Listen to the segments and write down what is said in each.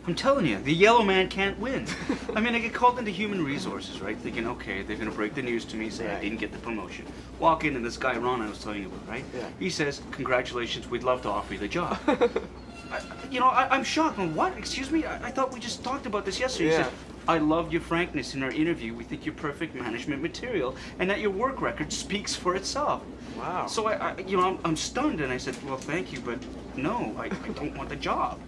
I'm telling you, the yellow man can't win. I mean, I get called into human resources, right? Thinking, okay, they're gonna break the news to me, say I didn't get the promotion. Walk in and this guy Ron I was telling you about, right? Yeah. He says, congratulations, we'd love to offer you the job. I'm shocked. I'm, what? Excuse me? I thought we just talked about this yesterday. Yeah. He said, I loved your frankness in our interview. We think you're perfect management material and that your work record speaks for itself. Wow. So I'm stunned and I said, well, thank you, but no, I don't want the job.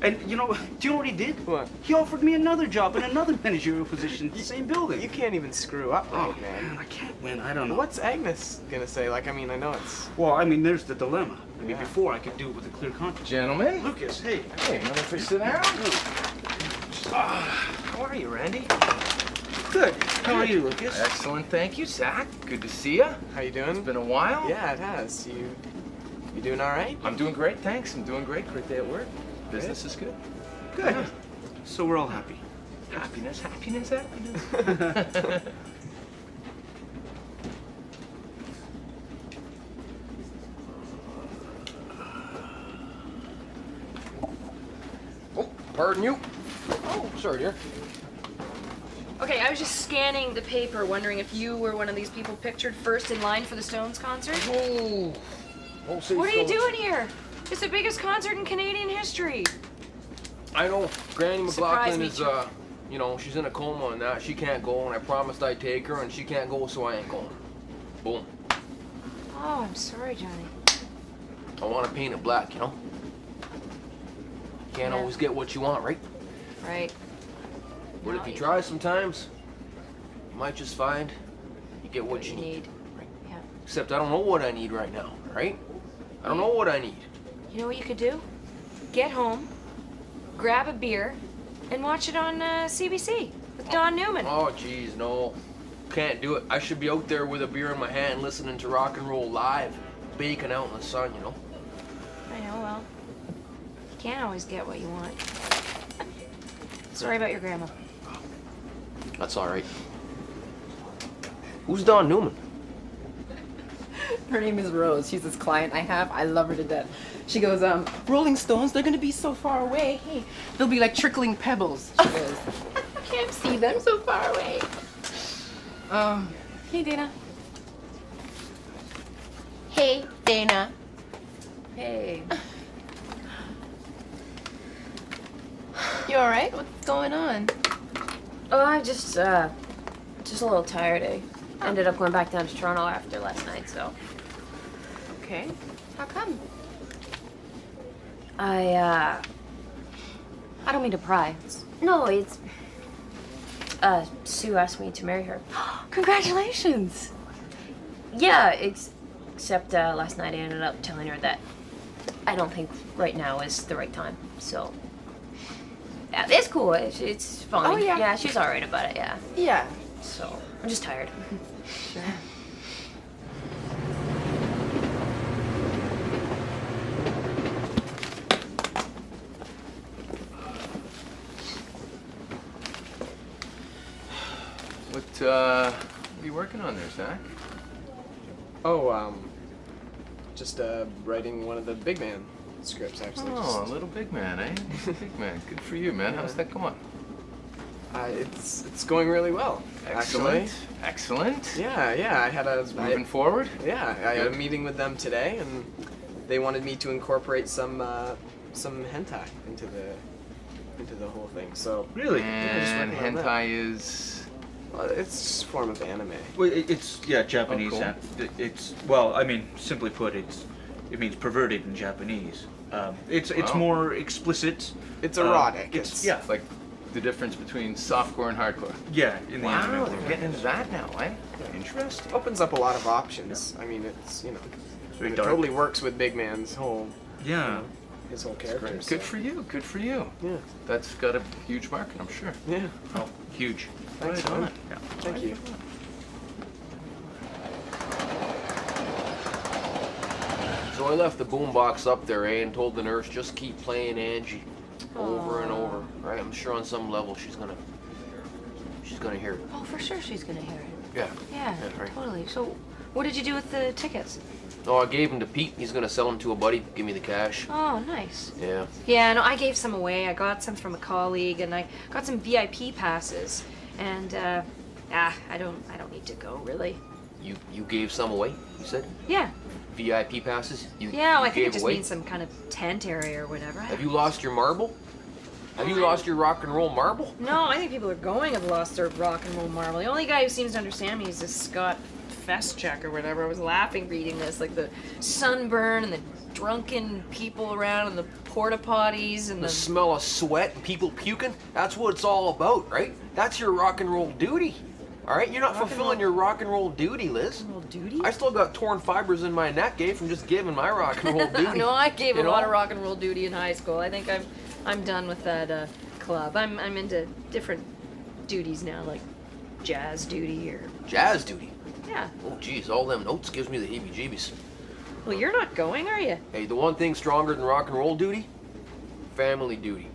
And do you know what he did? What? He offered me another job in another managerial position in the same building. You can't even screw up, right, man? I can't win. I don't know. What's Agnes gonna say? Like, I mean, I know it's... Well, I mean, there's the dilemma. I mean, Yeah. before I could do it with a clear conscience. Gentlemen. Lucas, hey. Hey, another fish sit down? How are you, Randy? Good. How are you, Lucas? Excellent, thank you, Zach. Good to see you. How you doing? It's been a while. Yeah, it has. You doing all right? I'm doing great, thanks. I'm doing great. Great day at work. Business is good. Good. So we're all happy. Happiness, happiness, happiness. Oh, pardon you. Oh, sorry, dear. Okay, I was just scanning the paper, wondering if you were one of these people pictured first in line for the Stones concert. Oh. What are you doing here? It's the biggest concert in Canadian history. I know. Granny Surprise McLaughlin me, is, she's in a coma and that. She can't go, and I promised I'd take her, and she can't go, so I ain't going. Boom. Oh, I'm sorry, Johnny. I want to paint it black, you know? Can't Yeah. always get what you want, right? Right. But No, if you you try sometimes, you might just find you get what you need. Right? Yeah. Except I don't know what I need right now, right? I don't know what I need. You know what you could do? Get home, grab a beer, and watch it on CBC with Don Newman. Oh, geez, no. Can't do it. I should be out there with a beer in my hand listening to rock and roll live, baking out in the sun, you know? I know, well, you can't always get what you want. Sorry about your grandma. That's all right. Who's Don Newman? Her name is Rose. She's this client I have. I love her to death. She goes, Rolling Stones, they're gonna be so far away. Hey, they'll be like trickling pebbles. She goes, I can't see them so far away. Hey, Dana. Hey, Dana. Hey. You all right? What's going on? Oh, I'm just a little tired. I ended up going back down to Toronto after last night, so. Okay. How come? I don't mean to pry. No, it's... Sue asked me to marry her. Congratulations. Yeah, except last night I ended up telling her that I don't think right now is the right time, so... Yeah, it's cool. It's fine. Oh, yeah. Yeah, she's alright about it, yeah. Yeah. So, I'm just tired. Sure. What are you working on there, Zach? Oh, just writing one of the Big Man scripts, actually. Oh, a little big man, eh? Big man. Good for you, man. How's that going? It's going really well, actually. Excellent. Yeah. I had a Moving forward? Yeah, I had a Good. meeting with them today, and they wanted me to incorporate some hentai into the whole thing. So Really? just And working on that. hentai is... It's just a form of anime. Well, it's Japanese. cool. It's simply put, it means perverted in Japanese. It's Wow. more explicit. It's erotic. It's It's yeah. Like the difference between softcore and hardcore. Yeah, in the Wow, anime they're world. getting into that now, eh? Interesting. Opens up a lot of options. I mean, it's, you know, very it dark. totally works with Big Man's whole, Yeah. his whole character. Good so- for you. Good for you. Yeah. That's got a huge market, I'm sure. Yeah. Oh, huge. Thanks, Right on. man. Yeah. Thank you. So I left the boombox up there, eh, and told the nurse just keep playing Angie over and over. Right? I'm sure on some level she's gonna hear it. Oh, for sure she's gonna hear it. Yeah. Yeah, Yeah, right. totally. So, what did you do with the tickets? No, I gave them to Pete. He's gonna sell them to a buddy. Give me the cash. Oh, nice. Yeah. Yeah, no, I gave some away. I got some from a colleague, and I got some VIP passes. And I don't need to go really. You gave some away. You said Yeah, VIP passes. You yeah. Well, you I think it gave just away? means some kind of tent area or whatever. Have you lost your marble? Have you lost your rock and roll marble? No, I think people are going have lost their rock and roll marble. The only guy who seems to understand me is this Scott Feschek or whatever. I was laughing reading this, like the sunburn and the drunken people around and the porta potties and The the. smell of sweat and people puking. That's what it's all about, right? That's your rock and roll duty. All right, you're not Rock and fulfilling roll- your rock and roll duty, Liz. Roll duty? I still got torn fibers in my neck, eh, from just giving my rock and roll duty. No, I gave You a lot know? of rock and roll duty in high school. I think I'm done with that club. I'm into different duties now, like jazz duty or Jazz duty. yeah. Oh, geez, all them notes gives me the heebie-jeebies. Well, you're not going, are you? Hey, the one thing stronger than rock and roll duty? Family duty.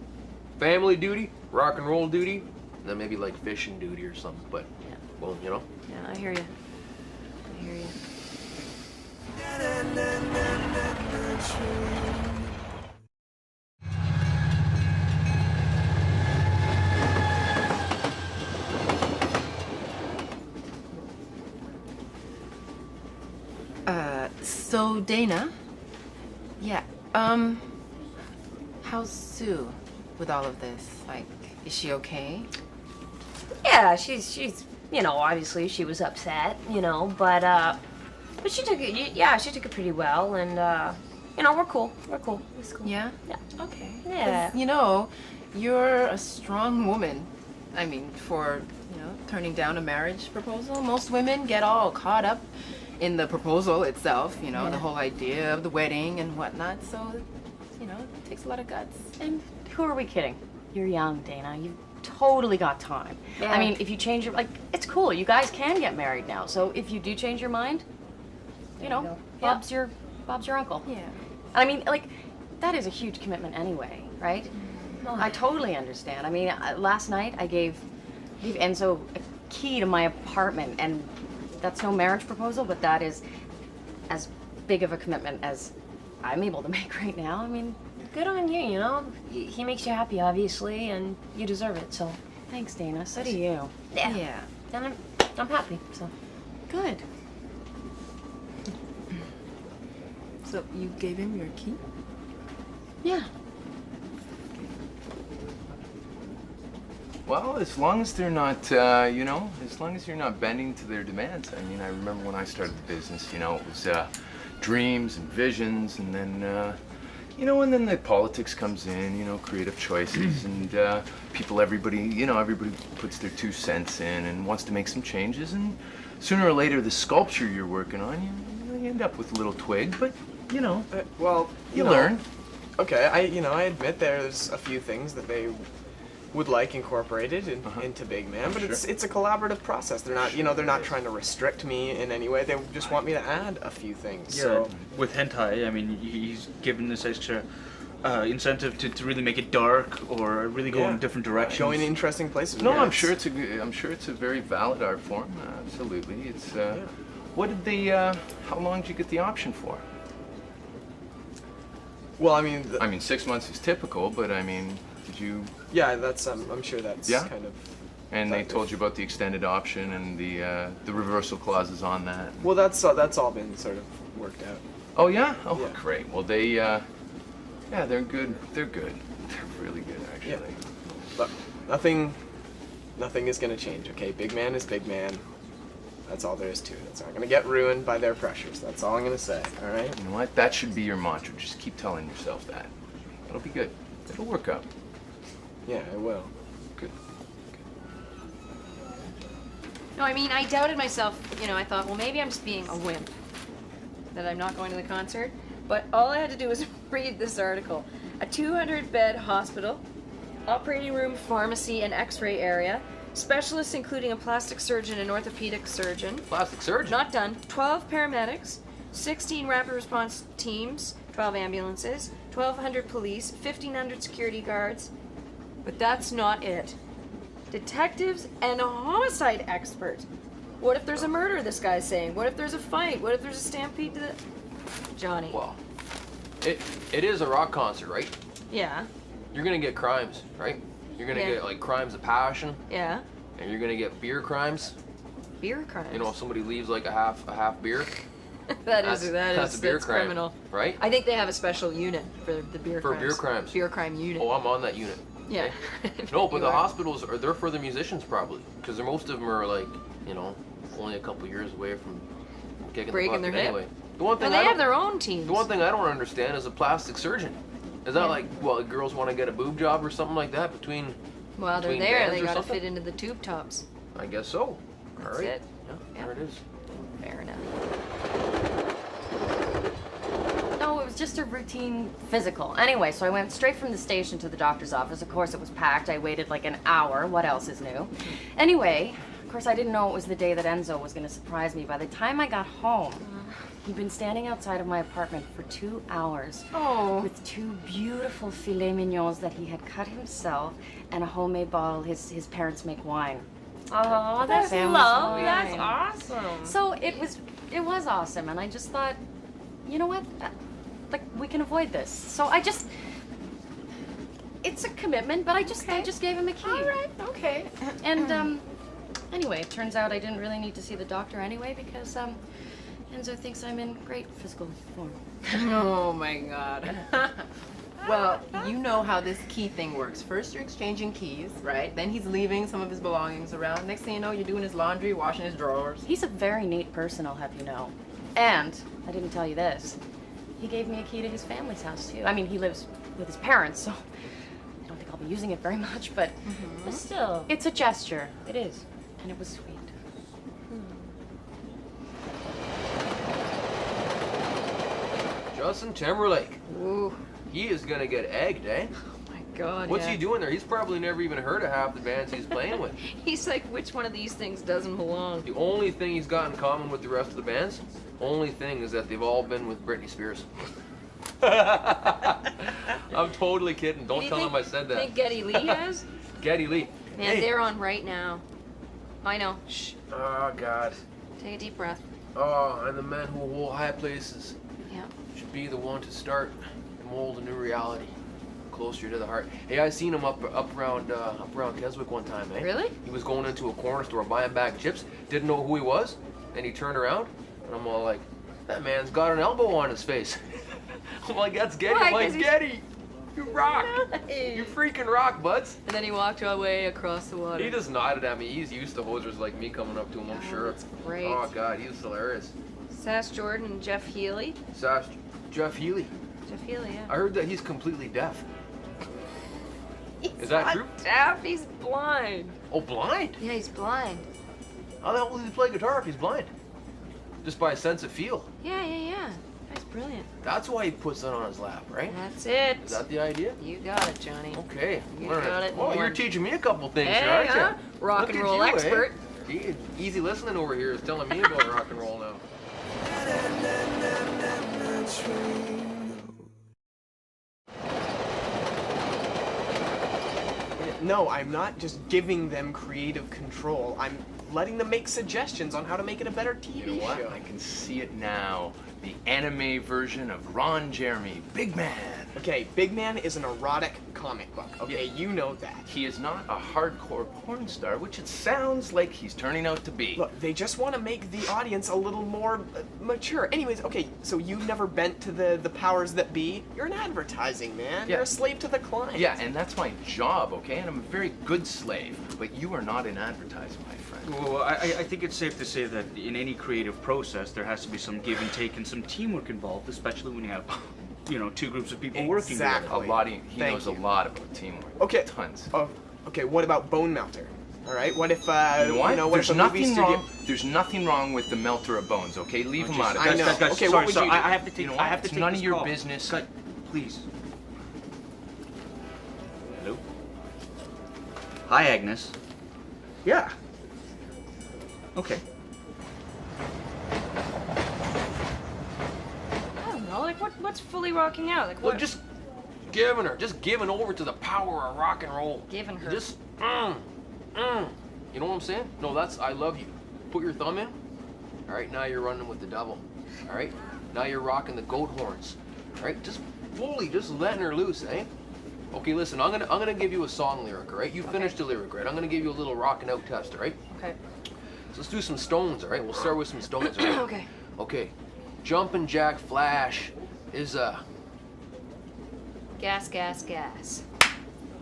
Family duty, rock and roll duty, and then maybe like fishing duty or something. But, Yeah. well, you know. Yeah, I hear you. I hear you. So Dana, yeah, how's Sue with all of this? Like, is she okay? Yeah, she's you know, obviously she was upset, you know, but she took it. Yeah, she took it pretty well, and you know, we're cool. We're cool. It's cool. Yeah? Yeah. Okay. 'Cause, Yeah. you know, you're a strong woman. I mean, for, you know, turning down a marriage proposal. Most women get all caught up in the proposal itself, you know, the Yeah. whole idea of the wedding and whatnot. So, you know, it takes a lot of guts. And who are we kidding? You're young, Dana. You've totally got time. Yeah. I mean, if you change your it's cool. You guys can get married now. So if you do change your mind, you know, go. Bob's your uncle. Yeah. I mean, like, that is a huge commitment anyway, right? I totally understand. I mean, last night I gave Enzo a key to my apartment, and that's no marriage proposal, but that is as big of a commitment as I'm able to make right now. I mean, good on you, you know? He makes you happy, obviously, and you deserve it, so thanks, Dana. So do you. Yeah. And I'm happy, so. Good. So you gave him your key? Yeah. Well, as long as they're not, you know, as long as you're not bending to their demands. I mean, I remember when I started the business, you know, it was dreams and visions, and then, you know, and then the politics comes in, you know, creative choices, and everybody, you know, everybody puts their 2 cents in and wants to make some changes, and sooner or later, the sculpture you're working on, you end up with a little twig, but, you know, Well, you know, learn. Okay, I admit there's a few things that they would like incorporated into Big Man, but Sure. it's a collaborative process. They're not, you know, they're not trying to restrict me in any way. They just want me to add a few things. Yeah, So with hentai, I mean, he's given this extra incentive to really make it dark or really go in different directions. going in interesting places. No, Yeah, I'm it's- sure I'm sure it's a very valid art form. Absolutely, it's. What did the? How long did you get the option for? Well, I mean, 6 months is typical, but I mean, did you? yeah, that's I'm sure that's Yeah? kind of. And they Effective. told you about the extended option and the reversal clauses on that. Well, that's all been sort of worked out. Oh yeah. Oh Yeah. great. Well they. Yeah, they're good. They're good. They're really good actually. But nothing is gonna change. Okay, Big Man is Big Man. That's all there is to it. It's not gonna get ruined by their pressures. That's all I'm gonna say. All right. You know what? That should be your mantra. Just keep telling yourself that. It'll be good. It'll work out. Yeah, I will. Good. No, I mean, I doubted myself. You know, I thought, well, maybe I'm just being a wimp, that I'm not going to the concert. But all I had to do was read this article. A 200-bed hospital, operating room, pharmacy, and x-ray area. Specialists including a plastic surgeon and orthopedic surgeon. Plastic surgeon? Not done. 12 paramedics, 16 rapid response teams, 12 ambulances, 1,200 police, 1,500 security guards. But that's not it. Detectives and a homicide expert. What if there's a murder, this guy's saying? What if there's a fight? What if there's a stampede to the... Johnny. Well, it is a rock concert, right? Yeah. You're gonna get crimes, right? You're gonna Yeah. get like crimes of passion, Yeah. and you're gonna get beer crimes. Beer crimes. You know, if somebody leaves like a half beer, that's a beer crime, criminal. right? I think they have a special unit for the beer For crimes. beer crimes. Beer crime unit. Oh, I'm on that unit. Yeah. No, but You the are. hospitals are they're for the musicians probably, because most of them are like, you know, only a couple years away from kicking Breaking the their bucket hip. anyway. The one Well, thing they I have don't, their own teams. the one thing I don't understand is a plastic surgeon. Is that Yeah. like, well, girls want to get a boob job or something like that between? Well, they're between there. bands They or gotta something? fit into the tube tops. I guess so. All That's right. it. Yeah, Yeah. there it is. Fair enough. No, it was just a routine physical. Anyway, so I went straight from the station to the doctor's office. Of course, it was packed. I waited like an hour. What else is new? Anyway, of course, I didn't know it was the day that Enzo was going to surprise me. By the time I got home, he'd been standing outside of my apartment for 2 hours Oh. with 2 beautiful filet mignons that he had cut himself and a homemade bottle his parents make wine. Oh, that's that's love. love. That's awesome. So it was awesome, and I just thought, you know what, like we can avoid this. So it's a commitment, but I just gave him a key. All right, okay. And anyway, it turns out I didn't really need to see the doctor anyway because Enzo thinks I'm in great physical form. Oh my God. Well, you know how this key thing works. First you're exchanging keys, right? Then he's leaving some of his belongings around. Next thing you know, you're doing his laundry, washing his drawers. He's a very neat person, I'll have you know. And I didn't tell you this. He gave me a key to his family's house too. I mean, he lives with his parents, so I don't think I'll be using it very much, but Still. it's a gesture. It is. And it was sweet. Justin Timberlake. Ooh. He is gonna get egged, eh? My God. What's yeah. he doing there? He's probably never even heard of half the bands he's playing with. He's like, which one of these things doesn't belong? The only thing he's got in common with the rest of the bands, only thing is that they've all been with Britney Spears. I'm totally kidding. Don't You tell think- him I said that. Think Geddy Lee has? Geddy Lee. Man, Hey. they're on right now. I know. Shh. Oh God. Take a deep breath. Oh, and the men who hold high places Yeah. should be the one to start and mold a new reality closer to the heart. Hey, I seen him up around Keswick one time, eh? Really? He was going into a corner store buying bag of chips, didn't know who he was, and he turned around, and I'm all like, that man's got an elbow on his face. I'm like, that's Geddy. Why, I'm like, 'cause he's- Geddy, you rock. You freaking rock, buds. And then he walked away across the water. He just nodded at me. He's used to hosers like me coming up to him, I'm Oh, sure. that's great. Oh God, he's hilarious. Sass Jordan and Jeff Healy. Sash, Jeff Healy. Jeff Healy, yeah. I heard that he's completely deaf. Is that true? Deaf, he's blind. Oh, blind? Yeah, he's blind. How the hell will he play guitar if he's blind? Just by a sense of feel. Yeah. That's brilliant. That's why he puts that on his lap, right? That's it. Is that the idea? You got it, Johnny. Okay. You learn got it, Oh, you're Warren. teaching me a couple things Hey, here, aren't huh? you? Rock Look and at roll you, eh? expert. Easy listening over here is telling me about rock and roll now. No, I'm not just giving them creative control. I'm letting them make suggestions on how to make it a better TV You know what? show. I can see it now. The anime version of Ron Jeremy, Big Man. Okay, Big Man is an erotic comic book. Okay, you know that. He is not a hardcore porn star, which it sounds like he's turning out to be. Look, they just want to make the audience a little more mature. Anyways, okay, so you've never bent to the powers that be? You're in advertising, man. Yeah. You're a slave to the client. Yeah, and that's my job, okay? And I'm a very good slave. But you are not in advertising, my friend. Well, I think it's safe to say that in any creative process, there has to be some give and take and some teamwork involved, especially when you have, you know, two groups of people working Exactly. together. A lot. He Thank knows you. a lot about teamwork. Okay. Tons. Oh, okay, what about Bone Melter? All right. What if You know what? what There's if a movie nothing studio? wrong. There's nothing wrong with the melter of bones. Okay, leave him out of I it. know. Guys, Okay, sorry, what would sorry. you do? I have to take. You know I what? have to It's take none this of your call. business. Cut, please. Hello. Hi, Agnes. Yeah. Okay. I don't know. Like, what's fully rocking out? Like, Well, what? just giving over to the power of rock and roll. Giving her. Just, You know what I'm saying? No, that's I love you. Put your thumb in. All right, now you're running with the devil. All right, now you're rocking the goat horns. All right, just fully, just letting her loose, eh? Okay, listen, I'm gonna give you a song lyric, all right? You finished the lyric, right? I'm gonna give you a little rocking out test, all right? Okay. So let's do some Stones, all right? We'll start with some Stones, all right? Okay. Okay, Jumpin' Jack Flash is Gas, gas, gas.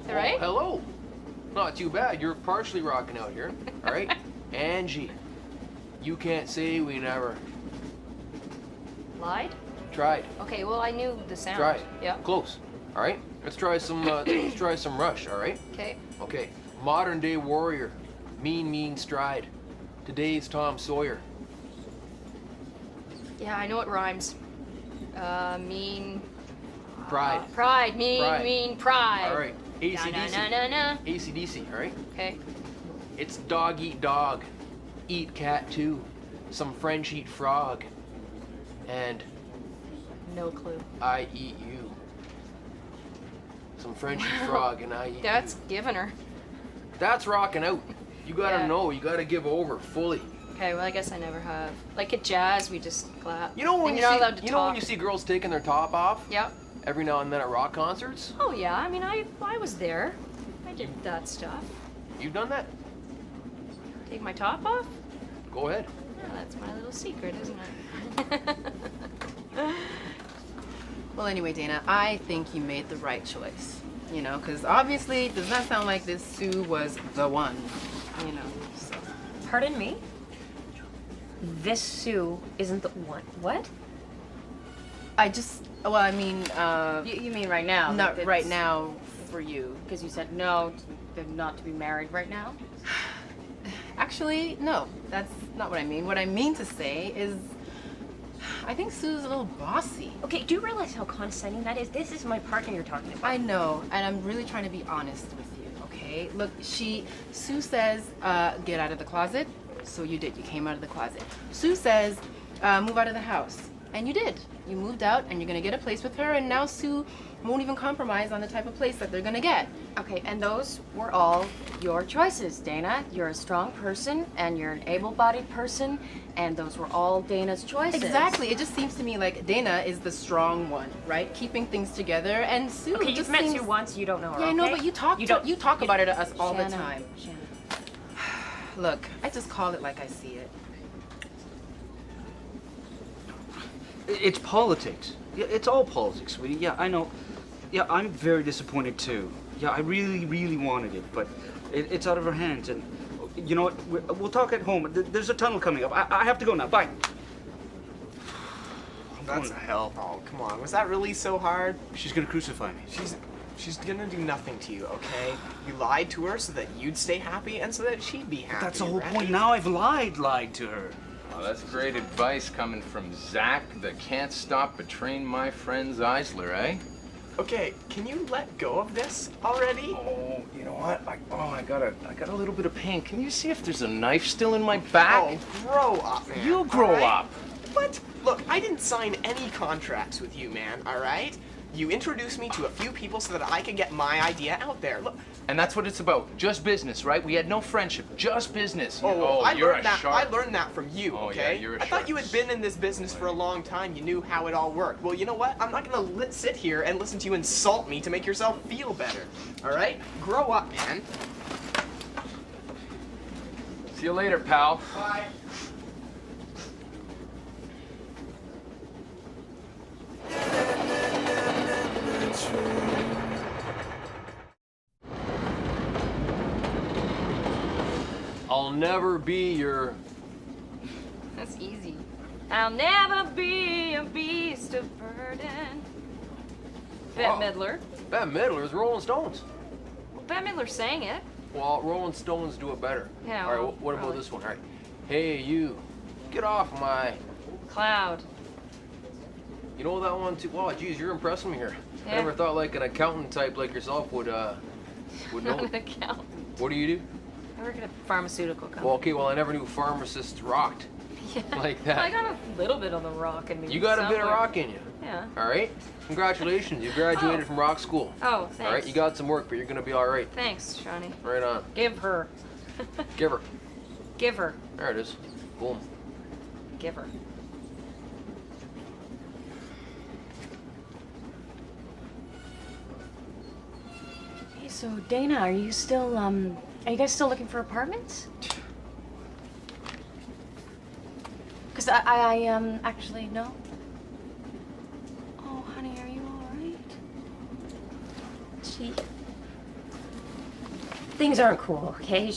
Is that right? Oh, hello. Not too bad. You're partially rocking out here. All right. Angie, you can't say we never Lied? tried. Okay, well, I knew the sound. Tried. Yeah. Close. All right. Let's try some. Let's try some Rush. All right. Okay. Okay. Modern day warrior, mean stride. Today's Tom Sawyer. Yeah, I know it rhymes. Mean. Pride. Pride. Mean, pride. All right. Na, AC/DC. na, na, na, na. AC/DC. All right. Okay. It's dog eat dog, eat cat too, some French eat frog, and No clue. I eat you. Some French eat frog and I eat That's you. giving her. That's rocking out. You gotta Yeah. know, you gotta give over fully. Okay, well, I guess I never have. Like at jazz, we just clap. You know when And you you're see, not allowed to you talk. know when you see girls taking their top off Yep. every now and then at rock concerts? Oh yeah, I mean, I was there. I did that stuff. You've done that? Take my top off? Go ahead. Yeah, that's my little secret, isn't it? Well, anyway, Dana, I think you made the right choice. You know, because obviously it does not sound like this Sue was the one. You know, so. Pardon me? This Sue isn't the one. What? I just, well, I mean, You mean right now? not right now for you. Because you said no, they're not to be married right now? Actually, no, that's not what I mean. What I mean to say is, I think Sue's a little bossy. Okay, do you realize how condescending that is? This is my partner you're talking about. I know, and I'm really trying to be honest with you, okay? Look, Sue says, get out of the closet. So you did, you came out of the closet. Sue says, move out of the house. And you did. You moved out, and you're gonna get a place with her, and now Sue won't even compromise on the type of place that they're gonna get. Okay, and those were all your choices, Dana. You're a strong person, and you're an able-bodied person, and those were all Dana's choices. Exactly. It just seems to me like Dana is the strong one, right? Keeping things together, and Sue Okay, just you've met seems... Sue once, you don't know her, Yeah, I okay? know, but you talk about it to us all the Shannon, time. Shannon. Look, I just call it like I see it. It's politics. Yeah, it's all politics, sweetie. Yeah, I know. Yeah, I'm very disappointed too. Yeah, I really wanted it, but it's out of her hands. And you know what? We'll talk at home. There's a tunnel coming up. I have to go now. Bye. I'm going to hell. Oh, come on. Was that really so hard? She's gonna crucify me. She's gonna do nothing to you, okay? You lied to her so that you'd stay happy and so that she'd be happy. That's the whole right? point. Now I've lied to her. Well, that's great advice coming from Zach, that can't stop betraying my friend Zeisler, eh? Okay, can you let go of this already? Oh, you know what? I got a little bit of pain. Can you see if there's a knife still in my back? Oh, grow up, man. You grow all right? up. What? Look, I didn't sign any contracts with you, man, all right? You introduced me to a few people so that I could get my idea out there. Look, And that's what it's about. Just business, right? We had no friendship. Just business. I you're learned a that. sharp. I learned that from you. Oh, Okay. yeah, you're a I thought sharp. you had been in this business for a long time. You knew how it all worked. Well, you know what? I'm not gonna sit here and listen to you insult me to make yourself feel better. All right? Grow up, man. See you later, pal. Bye. I'll never be your. That's easy. I'll never be a beast of burden. Bette Oh. Midler. Bette Midler's Rolling Stones. Well, Bette Midler sang it. Well, Rolling Stones do it better. Yeah, All right, well, what about probably. this one? All right. Hey, you, get off my. Cloud. You know that one too? Wow, geez, you're impressing me here. I Yeah. never thought like an accountant type like yourself would know. Not an accountant. What do you do? I work at a pharmaceutical company. Well, okay, well, I never knew pharmacists rocked Yeah. like that. I got a little bit on the rock in me. You got a bit of somewhere. rock in you. Yeah. All right. Congratulations, you graduated Oh. from rock school. Oh, thanks. All right, you got some work, but you're gonna be all right. Thanks, Shawnee. Right on. Give her. Give her. Give her. There it is. Boom. Give her. Hey, so Dana, are you still are you guys still looking for apartments? Cause I actually no. Oh, honey, are you all right? Things aren't cool, okay?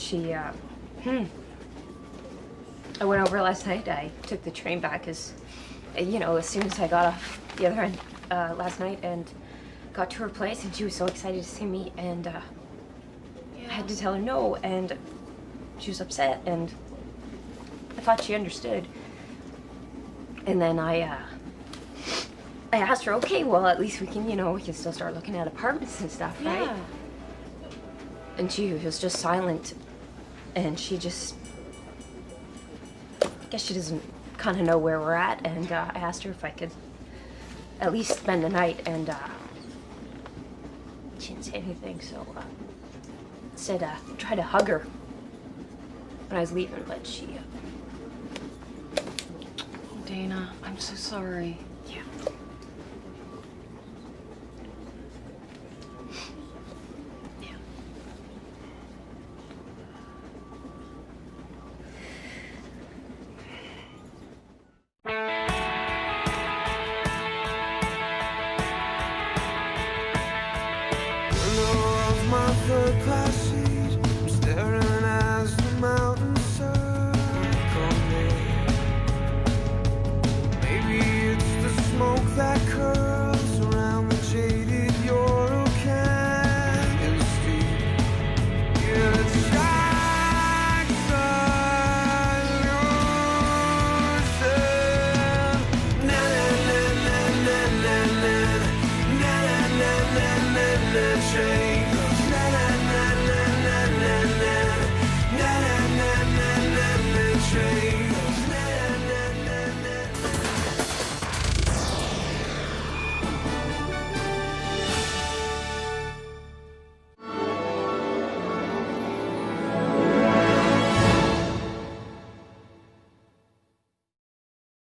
I went over last night. I took the train back as soon as I got off the other end last night and got to her place, and she was so excited to see me, and I had to tell her no, and she was upset, and I thought she understood. And then I asked her, okay, well, at least we can still start looking at apartments and stuff, right? Yeah. And she was just silent, and she just, I guess she doesn't kind of know where we're at, and I asked her if I could at least spend the night, and she didn't say anything, so said try to hug her when I was leaving, but she. Dana, I'm so sorry. Yeah. Window of my third class seat.